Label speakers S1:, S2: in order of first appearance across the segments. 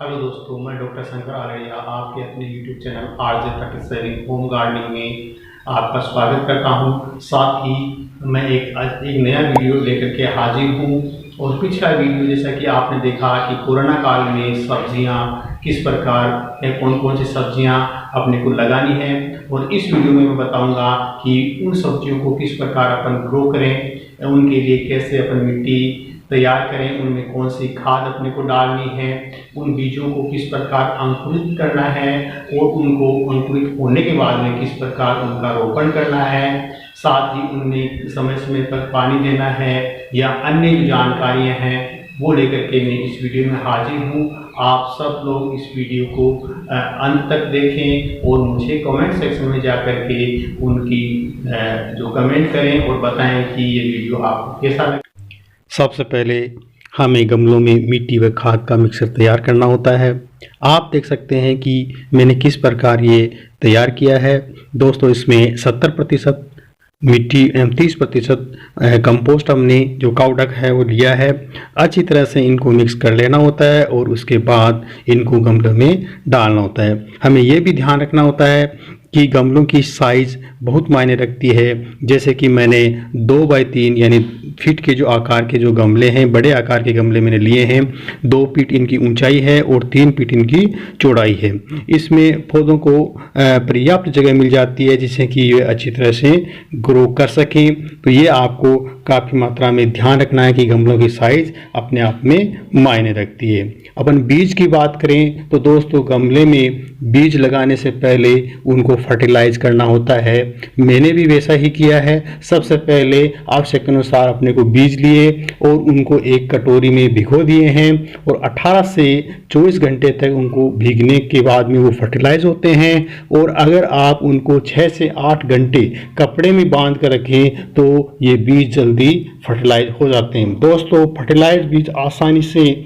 S1: Hello दोस्तों, मैं doctor Shankar Aldiya आपके अपने यूट्यूब चैनल आरजे तक सेविंग होम गार्डनिंग में आपका स्वागत करता हूं। साथ ही मैं एक नया वीडियो लेकर के हाजिर हूं। और पिछला वीडियो जैसा कि आपने देखा कि कोरोना काल में सब्जियां किस प्रकार कौन कौन सी सब्जियां अपने को लगानी है, और इस वीडियो में मैं बताऊंगा कि उन सब्जियों को किस प्रकार अपन ग्रो करें, उनके लिए कैसे अपन मिट्टी तैयार करें, उनमें कौन सी खाद अपने को डालनी है, उन बीजों को किस प्रकार अंकुरित करना है और उनको अंकुरित होने के बाद में किस प्रकार उनका रोपण करना है, साथ ही उनमें समय समय पर पानी देना है या अन्य जो जानकारियां हैं वो लेकर के मैं इस वीडियो में हाजिर हूँ। आप सब लोग इस वीडियो को अंत तक देखें और मुझे कमेंट सेक्शन में जाकर के उनकी जो कमेंट करें और बताएं कि ये वीडियो आपको कैसा लगा। सबसे पहले हमें गमलों में मिट्टी व खाद का मिक्सर तैयार करना होता है। आप देख सकते हैं कि मैंने किस प्रकार ये तैयार किया है। दोस्तों, इसमें 70% मिट्टी एवं 30% कंपोस्ट हमने जो काउडक है वो लिया है। अच्छी तरह से इनको मिक्स कर लेना होता है और उसके बाद इनको गमलों में डालना होता है। हमें ये भी ध्यान रखना होता है कि गमलों की साइज़ बहुत मायने रखती है। जैसे कि मैंने 2x3 यानी फीट के जो आकार के जो गमले हैं, बड़े आकार के गमले मैंने लिए हैं। 2 फीट इनकी ऊंचाई है और 3 फीट इनकी चौड़ाई है। इसमें पौधों को पर्याप्त जगह मिल जाती है जिससे कि ये अच्छी तरह से ग्रो कर सकें। तो ये आपको काफ़ी मात्रा में ध्यान रखना है कि गमलों की साइज़ अपने आप में मायने रखती है। अपन बीज की बात करें तो दोस्तों, गमले में बीज लगाने से पहले उनको फर्टिलाइज करना होता है। मैंने भी वैसा ही किया है। सबसे पहले आवश्यक अनुसार अपने को बीज लिए और उनको एक कटोरी में भिगो दिए हैं और 18 से 24 घंटे तक उनको भीगने के बाद में वो फर्टिलाइज होते हैं। और अगर आप उनको 6 से 8 घंटे कपड़े में बांध कर रखें तो ये बीज जल्दी फर्टिलाइज हो जाते हैं। दोस्तों, फर्टिलाइज बीज आसानी से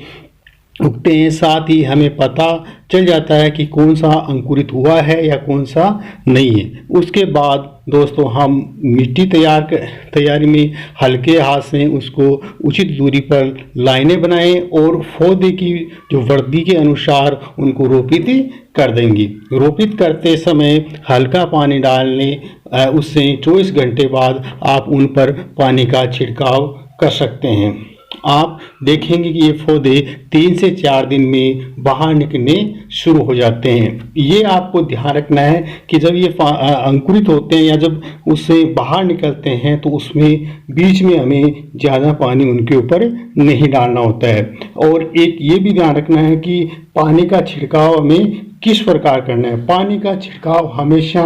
S1: उगते हैं। साथ ही हमें पता चल जाता है कि कौन सा अंकुरित हुआ है या कौन सा नहीं है। उसके बाद दोस्तों, हम मिट्टी तैयारी में हल्के हाथ से उसको उचित दूरी पर लाइनें बनाएं और पौधे की जो वृद्धि के अनुसार उनको रोपित कर देंगे। रोपित करते समय हल्का पानी डालने उससे 24 घंटे बाद आप उन पर पानी का छिड़काव कर सकते हैं। आप देखेंगे कि ये पौधे 3 से 4 दिन में बाहर निकलने शुरू हो जाते हैं। ये आपको ध्यान रखना है कि जब ये अंकुरित होते हैं या जब उससे बाहर निकलते हैं तो उसमें बीच में हमें ज़्यादा पानी उनके ऊपर नहीं डालना होता है। और एक ये भी ध्यान रखना है कि पानी का छिड़काव हमें किस प्रकार करना है। पानी का छिड़काव हमेशा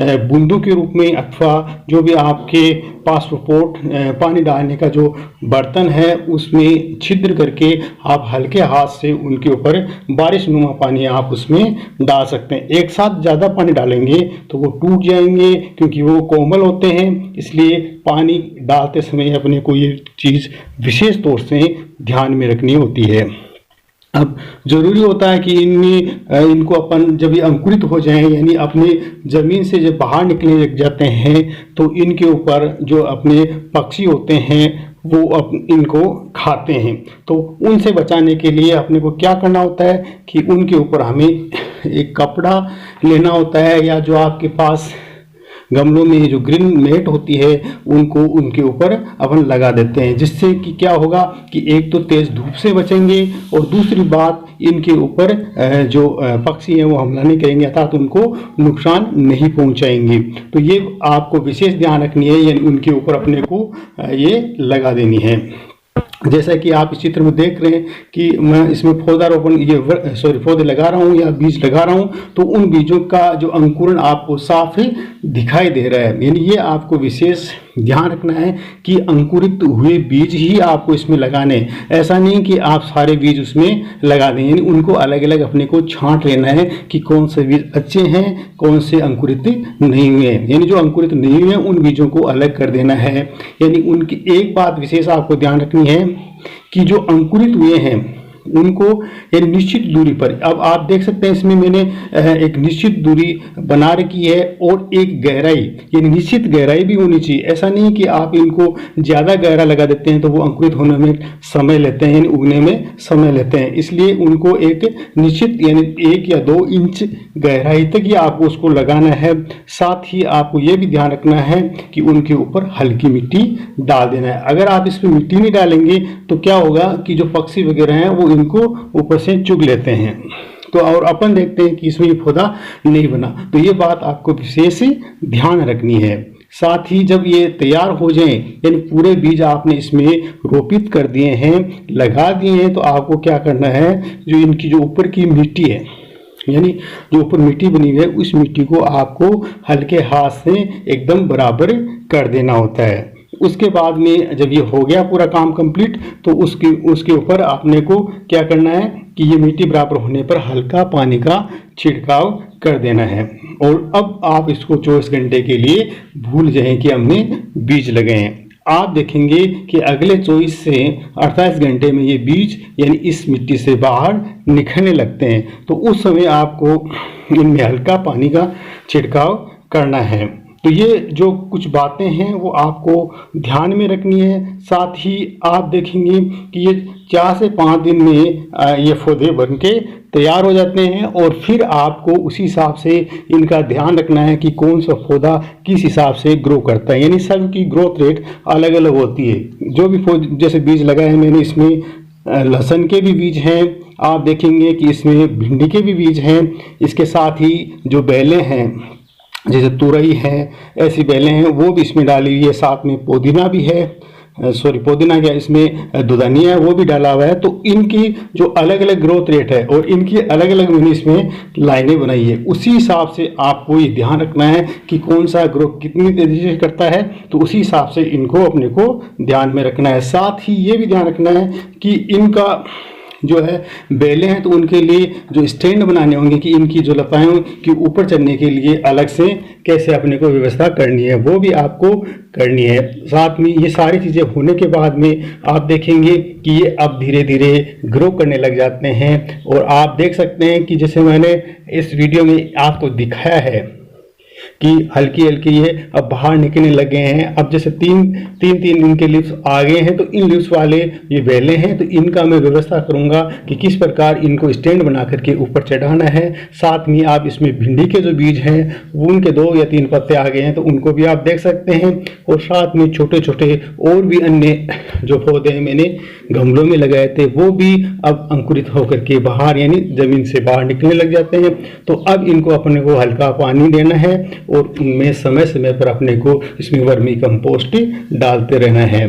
S1: बूंदों के रूप में अथवा जो भी आपके पास पानी डालने का जो बर्तन है उसमें छिद्र करके आप हल्के हाथ से उनके ऊपर बारिशनुमा पानी आप उसमें डाल सकते हैं। एक साथ ज़्यादा पानी डालेंगे तो वो टूट जाएंगे क्योंकि वो कोमल होते हैं। इसलिए पानी डालते समय अपने को ये चीज़ विशेष तौर से ध्यान में रखनी होती है। अब ज़रूरी होता है कि इनको अपन जब ये अंकुरित हो जाएं यानी अपने ज़मीन से जब बाहर निकलने लग जाते हैं तो इनके ऊपर जो अपने पक्षी होते हैं वो इनको खाते हैं। तो उनसे बचाने के लिए अपने को क्या करना होता है कि उनके ऊपर हमें एक कपड़ा लेना होता है या जो आपके पास गमलों में जो ग्रीन नेट होती है उनको उनके ऊपर अपन लगा देते हैं, जिससे कि क्या होगा कि एक तो तेज़ धूप से बचेंगे और दूसरी बात इनके ऊपर जो पक्षी हैं वो हमला नहीं करेंगे अर्थात उनको नुकसान नहीं पहुंचाएंगे। तो ये आपको विशेष ध्यान रखनी है, यानी उनके ऊपर अपने को ये लगा देनी है। जैसा कि आप इस चित्र में देख रहे हैं कि मैं इसमें पौधे लगा रहा हूँ या बीज लगा रहा हूँ, तो उन बीजों का जो अंकुरण आपको साफ दिखाई दे रहा है। यानी ये आपको विशेष ध्यान रखना है कि अंकुरित हुए बीज ही आपको इसमें लगाने हैं। ऐसा नहीं कि आप सारे बीज उसमें लगा दें, यानी उनको अलग अलग अपने को छांट लेना है कि कौन से बीज अच्छे हैं, कौन से अंकुरित नहीं हुए हैं। यानी जो अंकुरित नहीं हुए उन बीजों को अलग कर देना है। यानी उनकी एक बात विशेष आपको ध्यान रखनी है कि जो अंकुरित हुए हैं उनको एक निश्चित दूरी पर, अब आप देख सकते हैं इसमें मैंने एक निश्चित दूरी बना रखी है और एक गहराई, ये निश्चित गहराई भी होनी चाहिए। ऐसा नहीं कि आप इनको ज़्यादा गहरा लगा देते हैं तो वो अंकुरित होने में समय लेते हैं, यानी उगने में समय लेते हैं। इसलिए उनको एक निश्चित यानी 1 या 2 इंच गहराई तक ही आपको उसको लगाना है। साथ ही आपको ये भी ध्यान रखना है कि उनके ऊपर हल्की मिट्टी डाल देना है। अगर आप इस पर मिट्टी नहीं डालेंगे तो क्या होगा कि जो पक्षी वगैरह हैं वो इनको ऊपर से चुग लेते हैं। तो और अपन देखते हैं कि इसमें ये पौधा नहीं बना, तो ये बात आपको विशेष ध्यान रखनी है। साथ ही जब ये तैयार हो जाएं, यानी पूरे बीज आपने इसमें रोपित कर दिए हैं, लगा दिए हैं, तो आपको क्या करना है, जो इनकी जो ऊपर की मिट्टी है, यानी जो ऊपर मिट्टी बनी हुई है, उस मिट्टी को आपको हल्के हाथ से एकदम बराबर कर देना होता है। उसके बाद में जब ये हो गया पूरा काम कंप्लीट, तो उसके ऊपर आपने को क्या करना है कि ये मिट्टी बराबर होने पर हल्का पानी का छिड़काव कर देना है। और अब आप इसको 24 घंटे के लिए भूल जाएं कि हमने बीज लगाए हैं। आप देखेंगे कि अगले 24 से 28 घंटे में ये बीज यानी इस मिट्टी से बाहर निकलने लगते हैं। तो उस समय आपको इनमें हल्का पानी का छिड़काव करना है। तो ये जो कुछ बातें हैं वो आपको ध्यान में रखनी है। साथ ही आप देखेंगे कि ये 4 से 5 दिन में ये पौधे बन के तैयार हो जाते हैं और फिर आपको उसी हिसाब से इनका ध्यान रखना है कि कौन सा पौधा किस हिसाब से ग्रो करता है, यानी सब की ग्रोथ रेट अलग अलग होती है। जो भी जैसे बीज लगाए हैं मैंने, इसमें लहसुन के भी बीज हैं, आप देखेंगे कि इसमें भिंडी के भी बीज हैं। इसके साथ ही जो बेलें हैं जैसे तुरई है, ऐसी बेलें हैं वो भी इसमें डाली हुई है। साथ में पुदीना भी है, पुदीना क्या इसमें दुधनिया है वो भी डाला हुआ है। तो इनकी जो अलग अलग ग्रोथ रेट है और इनकी अलग अलग मैंने इसमें लाइनें बनाई है, उसी हिसाब से आपको ये ध्यान रखना है कि कौन सा ग्रोथ कितनी तेजी से करता है, तो उसी हिसाब से इनको अपने को ध्यान में रखना है। साथ ही ये भी ध्यान रखना है कि इनका जो है बेलें हैं तो उनके लिए जो स्टैंड बनाने होंगे कि इनकी जो लताएं कि ऊपर चढ़ने के लिए अलग से कैसे अपने को व्यवस्था करनी है, वो भी आपको करनी है। साथ में ये सारी चीज़ें होने के बाद में आप देखेंगे कि ये अब धीरे धीरे ग्रो करने लग जाते हैं। और आप देख सकते हैं कि जैसे मैंने इस वीडियो में आपको दिखाया है कि हल्की हल्की ये अब बाहर निकलने लगे हैं। अब जैसे तीन इनके लिप्स आ गए हैं, तो इन लिप्स वाले ये बेलें हैं, तो इनका मैं व्यवस्था करूंगा कि किस प्रकार इनको स्टैंड बना करके ऊपर चढ़ाना है। साथ में आप इसमें भिंडी के जो बीज हैं वो उनके 2 या 3 पत्ते आ गए हैं, तो उनको भी आप देख सकते हैं। और साथ में छोटे छोटे और भी अन्य जो पौधे मैंने गमलों में लगाए थे वो भी अब अंकुरित होकर के बाहर यानी जमीन से बाहर निकलने लग जाते हैं। तो अब इनको अपने को हल्का पानी देना है और उनमें समय समय पर अपने को इसमें वर्मी कंपोस्ट डालते रहना है।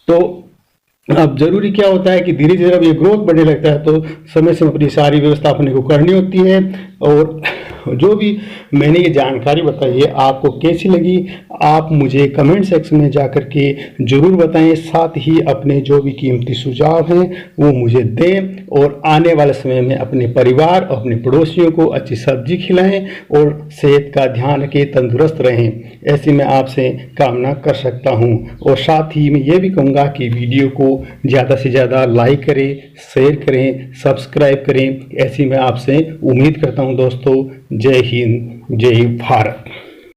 S1: तो अब जरूरी क्या होता है कि धीरे धीरे अब ये ग्रोथ बढ़ने लगता है, तो समय समय अपनी सारी व्यवस्था अपने को करनी होती है। और जो भी मैंने ये जानकारी बताई है आपको कैसी लगी, आप मुझे कमेंट सेक्शन में जाकर के ज़रूर बताएं। साथ ही अपने जो भी कीमती सुझाव हैं वो मुझे दें और आने वाले समय में अपने परिवार और अपने पड़ोसियों को अच्छी सब्जी खिलाएं और सेहत का ध्यान रखें, तंदुरुस्त रहें, ऐसी मैं आपसे कामना कर सकता हूं। और साथ ही मैं ये भी कहूँगा कि वीडियो को ज़्यादा से ज़्यादा लाइक करें, शेयर करें, सब्सक्राइब करें, ऐसी मैं आपसे उम्मीद करता हूं। दोस्तों, जय हिंद, जय भारत।